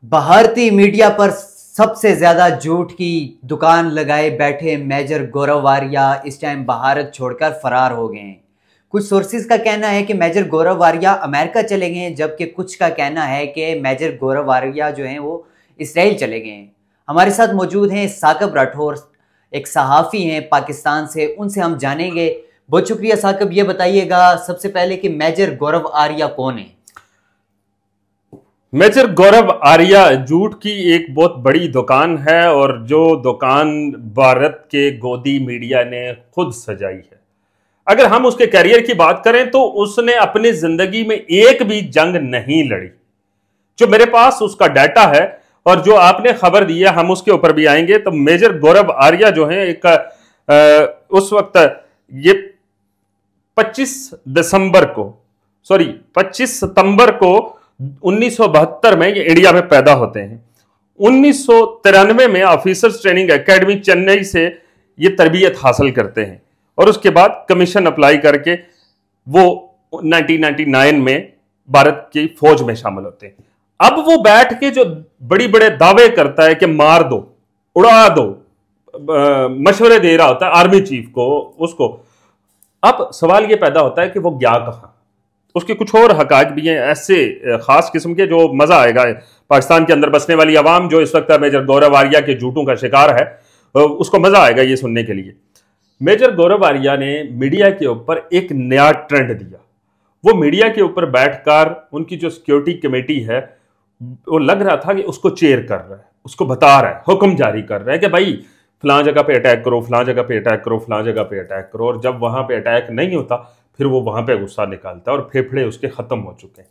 भारतीय मीडिया पर सबसे ज्यादा झूठ की दुकान लगाए बैठे मेजर गौरव वारिया इस टाइम भारत छोड़कर फरार हो गए हैं। कुछ सोर्सेज का कहना है कि मेजर गौरव वारिया अमेरिका चले गए हैं, जबकि कुछ का कहना है कि मेजर गौरव वारिया जो हैं वो इसराइल चले गए हैं। हमारे साथ मौजूद हैं साकिब राठौर, एक सहाफ़ी हैं पाकिस्तान से, उनसे हम जानेंगे। बहुत शुक्रिया साकिब, ये बताइएगा सबसे पहले कि मेजर गौरव आर्या कौन है? मेजर गौरव आर्या झूठ की एक बहुत बड़ी दुकान है और जो दुकान भारत के गोदी मीडिया ने खुद सजाई है। अगर हम उसके करियर की बात करें तो उसने अपनी जिंदगी में एक भी जंग नहीं लड़ी। जो मेरे पास उसका डाटा है और जो आपने खबर दी है, हम उसके ऊपर भी आएंगे। तो मेजर गौरव आर्या जो है उस वक्त ये 25 सितंबर को 1972 में ये इंडिया में पैदा होते हैं। 1993 में ऑफिसर्स ट्रेनिंग एकेडमी चेन्नई से ये तरबियत हासिल करते हैं और उसके बाद कमीशन अप्लाई करके वो 1999 में भारत की फौज में शामिल होते हैं। अब वो बैठ के जो बड़ी बड़े दावे करता है कि मार दो, उड़ा दो, मशवरे दे रहा होता है आर्मी चीफ को, उसको। अब सवाल ये पैदा होता है कि वो गया कहां। उसके कुछ और हकाक भी हैं ऐसे खास किस्म के जो मजा आएगा। पाकिस्तान के अंदर बसने वाली आवाम जो इस वक्त मेजर गौरव आर्या के झूठों का शिकार है, उसको मजा आएगा ये सुनने के लिए। मेजर गौरव आर्या ने मीडिया के ऊपर एक नया ट्रेंड दिया। वो मीडिया के ऊपर बैठकर उनकी जो सिक्योरिटी कमेटी है, वो लग रहा था कि उसको चेयर कर रहा है, उसको बता रहा है, हुक्म जारी कर रहा है कि भाई फलां जगह पे अटैक करो, फलां जगह पे अटैक करो, फलां जगह पे अटैक करो। और जब वहां पे अटैक नहीं होता फिर वो वहां पे गुस्सा निकालता है और फेफड़े उसके खत्म हो चुके हैं।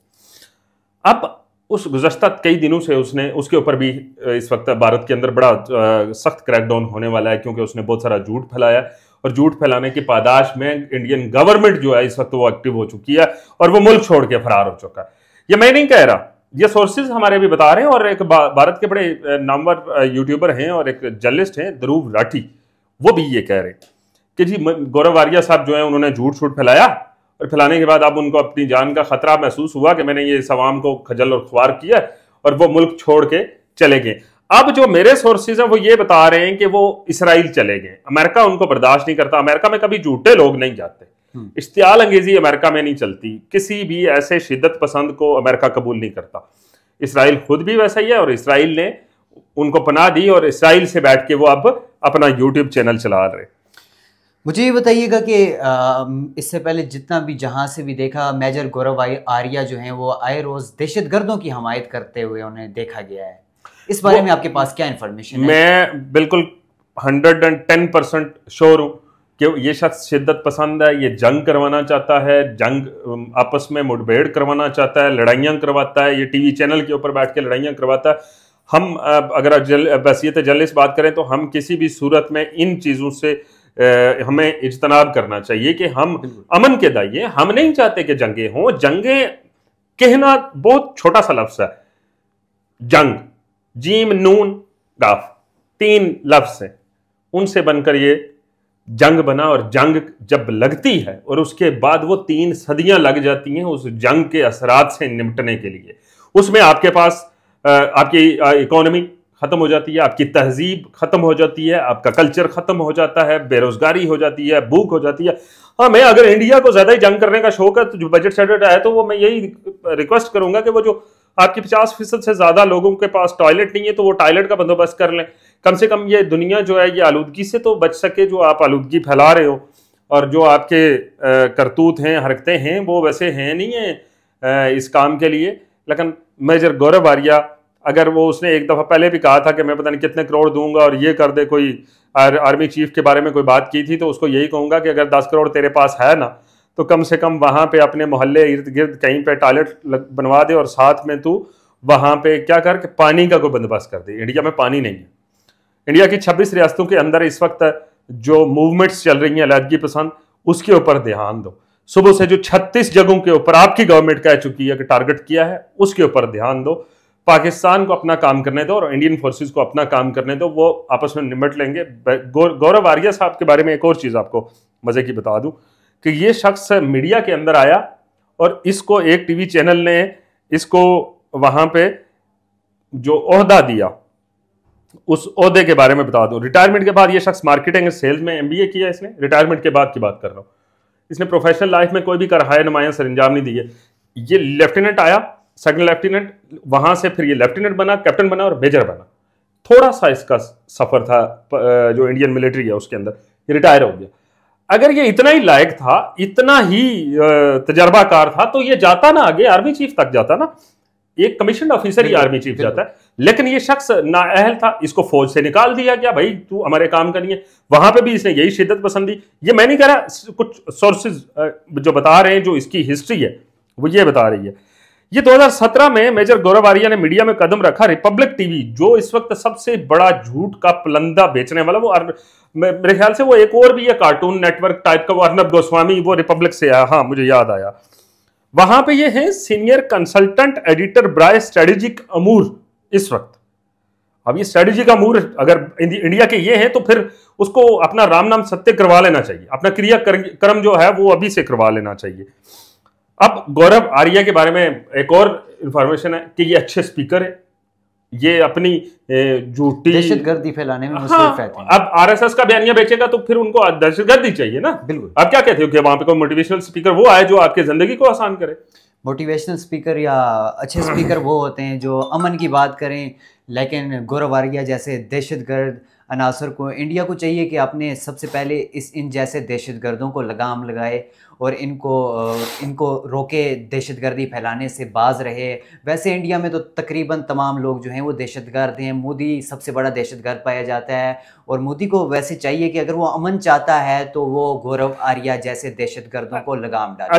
अब उस गुज़श्ता कई दिनों से उसने उसके ऊपर भी इस वक्त भारत के अंदर बड़ा सख्त क्रैकडाउन होने वाला है, क्योंकि उसने बहुत सारा झूठ फैलाया और झूठ फैलाने की पादाश में इंडियन गवर्नमेंट जो है इस वक्त वो एक्टिव हो चुकी है और वो मुल्क छोड़ के फरार हो चुका है। ये मैं नहीं कह रहा, ये सोर्सेज हमारे भी बता रहे हैं। और एक भारत के बड़े नामवर यूट्यूबर हैं और एक जर्नलिस्ट हैं ध्रुव राठी, वो भी ये कह रहे हैं कि जी गौरव आर्या साहब जो है उन्होंने झूठ फैलाया और फैलाने के बाद अब उनको अपनी जान का खतरा महसूस हुआ कि मैंने ये सवाम को खजल और ख्वार किया और वो मुल्क छोड़ के चले गए। अब जो मेरे सोर्सेज हैं वो ये बता रहे हैं कि वो इसराइल चले गए। अमेरिका उनको बर्दाश्त नहीं करता। अमेरिका में कभी झूठे लोग नहीं जाते, इश्तियाल अंगेजी अमेरिका में नहीं चलती। किसी भी ऐसे शिद्दत पसंद को अमेरिका कबूल नहीं करता। इसराइल खुद भी वैसा ही है और इसराइल ने उनको पनाह दी और इसराइल से बैठ के वो अब अपना यूट्यूब चैनल चला रहे। मुझे ये बताइएगा कि इससे पहले जितना भी जहां से भी देखा, मेजर गौरव आर्या जो हैं वो आए रोज दहशतगर्दों की हमायत करते हुए उन्हें देखा गया है। इस बारे में आपके पास क्या इन्फॉर्मेशन है? मैं बिल्कुल 110% श्योर हूं कि ये शख्स शिद्दत पसंद है। ये जंग करवाना चाहता है, जंग आपस में मुठभेड़ करवाना चाहता है, लड़ाइयाँ करवाता है। ये टीवी चैनल के ऊपर बैठ के लड़ाइयाँ करवाता है। हम अगर बहसियत जर्नलिस्ट बात करें तो हम किसी भी सूरत में इन चीज़ों से हमें इज्तनाब करना चाहिए कि हम अमन के दाइए। हम नहीं चाहते कि जंगें हों। जंगें कहना बहुत छोटा सा लफ्ज़ है। जंग, जीम नून गाफ, 3 लफ्ज़ हैं, उनसे बनकर ये जंग बना। और जंग जब लगती है और उसके बाद वो 3 सदियां लग जाती हैं उस जंग के असरात से निपटने के लिए। उसमें आपके पास आपकी इकोनॉमी खत्म हो जाती है, आपकी तहजीब खत्म हो जाती है, आपका कल्चर खत्म हो जाता है, बेरोजगारी हो जाती है, भूख हो जाती है। हाँ, मैं अगर इंडिया को ज्यादा ही जंग करने का शौक है तो जो बजट सेटेड है तो वो मैं यही रिक्वेस्ट करूंगा कि वो जो आपकी 50% से ज्यादा लोगों के पास टॉयलेट नहीं है तो वो टॉयलेट का बंदोबस्त कर लें। कम से कम ये दुनिया जो है ये आलूदगी से तो बच सके, जो आप आलूदगी फैला रहे हो। और जो आपके करतूत हैं, हरकतें हैं, वो वैसे हैं नहीं है इस काम के लिए। लेकिन मेजर गौरव आर्या, अगर वो उसने एक दफ़ा पहले भी कहा था कि मैं पता नहीं कितने करोड़ दूंगा और ये कर दे, कोई आर्मी चीफ के बारे में कोई बात की थी, तो उसको यही कहूँगा कि अगर 10 करोड़ तेरे पास है ना तो कम से कम वहाँ पे अपने मोहल्ले इर्द गिर्द कहीं पे टॉयलेट बनवा दे और साथ में तू वहाँ पे क्या कर कि पानी का कोई बंदोबस्त कर दे। इंडिया में पानी नहीं है। इंडिया की 26 रियासतों के अंदर इस वक्त जो मूवमेंट्स चल रही हैं अलहदगी पसंद, उसके ऊपर ध्यान दो। सुबह से जो 36 जगहों के ऊपर आपकी गवर्नमेंट कह चुकी है कि टारगेट किया है, उसके ऊपर ध्यान दो। पाकिस्तान को अपना काम करने दो और इंडियन फोर्सेस को अपना काम करने दो, वो आपस में निमट लेंगे। गौरव आर्या साहब के बारे में एक और चीज़ आपको मज़े की बता दूं कि ये शख्स मीडिया के अंदर आया और इसको एक टीवी चैनल ने इसको वहाँ पे जो ओहदा दिया उस ओहदे के बारे में बता दूं। रिटायरमेंट के बाद ये शख्स मार्केटिंग सेल्स में एमबीए किया इसने, रिटायरमेंट के बाद की बात कर रहा हूं। इसने प्रोफेशनल लाइफ में कोई भी कराए नुमाया सरंजाम नहीं दिए। ये लेफ्टिनेंट आया, सेकंड लेफ्टिनेंट, वहां से फिर ये लेफ्टिनेंट बना, कैप्टन बना और मेजर बना। थोड़ा सा इसका सफर था जो इंडियन मिलिट्री है उसके अंदर, ये रिटायर हो गया। अगर ये इतना ही लायक था, इतना ही तजर्बाकार था, तो ये जाता ना आगे आर्मी चीफ तक जाता ना। एक कमीशन ऑफिसर ही आर्मी चीफ जाता है, लेकिन ये शख्स नाअहल था, इसको फौज से निकाल दिया गया, भाई तू हमारे काम का नहीं है। वहां पे भी इसने यही शिद्दत पसंदी। ये मैं नहीं कह रहा, कुछ सोर्सेज जो बता रहे हैं, जो इसकी हिस्ट्री है वो ये बता रही है। ये 2017 में मेजर गौरव आर्या ने मीडिया में कदम रखा। रिपब्लिक टीवी जो इस वक्त सबसे बड़ा झूठ का पलंदा बेचने वाला, वो मेरे ख्याल से वो एक और भी है कार्टून नेटवर्क टाइप का, वो अर्नब गोस्वामी, वो रिपब्लिक से आया, हाँ मुझे याद आया। वहां पे ये है सीनियर कंसल्टेंट एडिटर ब्राय स्ट्रेटेजिक अमूर इस वक्त। अब ये स्ट्रेटेजिक अमूर अगर इंडिया के ये हैं, तो फिर उसको अपना राम नाम सत्य करवा लेना चाहिए, अपना क्रिया कर्म जो है वो अभी से करवा लेना चाहिए। अब गौरव आर्या के बारे में एक और इंफॉर्मेशन है कि ये अच्छे स्पीकर है, ये अपनी झूठी दहशतगर्दी फैलाने में मुसर्रिफ रहते हैं। अब आरएसएस का बयानिया बेचेगा तो फिर उनको दहशतगर्दी चाहिए ना। बिल्कुल। आप क्या कहते हो कि वहां पे कोई मोटिवेशनल स्पीकर वो आए जो आपकी जिंदगी को आसान करे? मोटिवेशनल स्पीकर या अच्छे स्पीकर वो होते हैं जो अमन की बात करें, लेकिन गौरव आर्या जैसे दहशतगर्द अनासर को, इंडिया को चाहिए कि अपने सबसे पहले इन जैसे दहशतगर्दों को लगाम लगाए और इनको रोके, दहशतगर्दी फैलाने से बाज रहे। वैसे इंडिया में तो तकरीबन तमाम लोग जो हैं वो दहशतगर्द हैं। मोदी सबसे बड़ा दहशतगर्द पाया जाता है, और मोदी को वैसे चाहिए कि अगर वो अमन चाहता है तो वो गौरव आर्या जैसे दहशतगर्दों को लगाम डाले।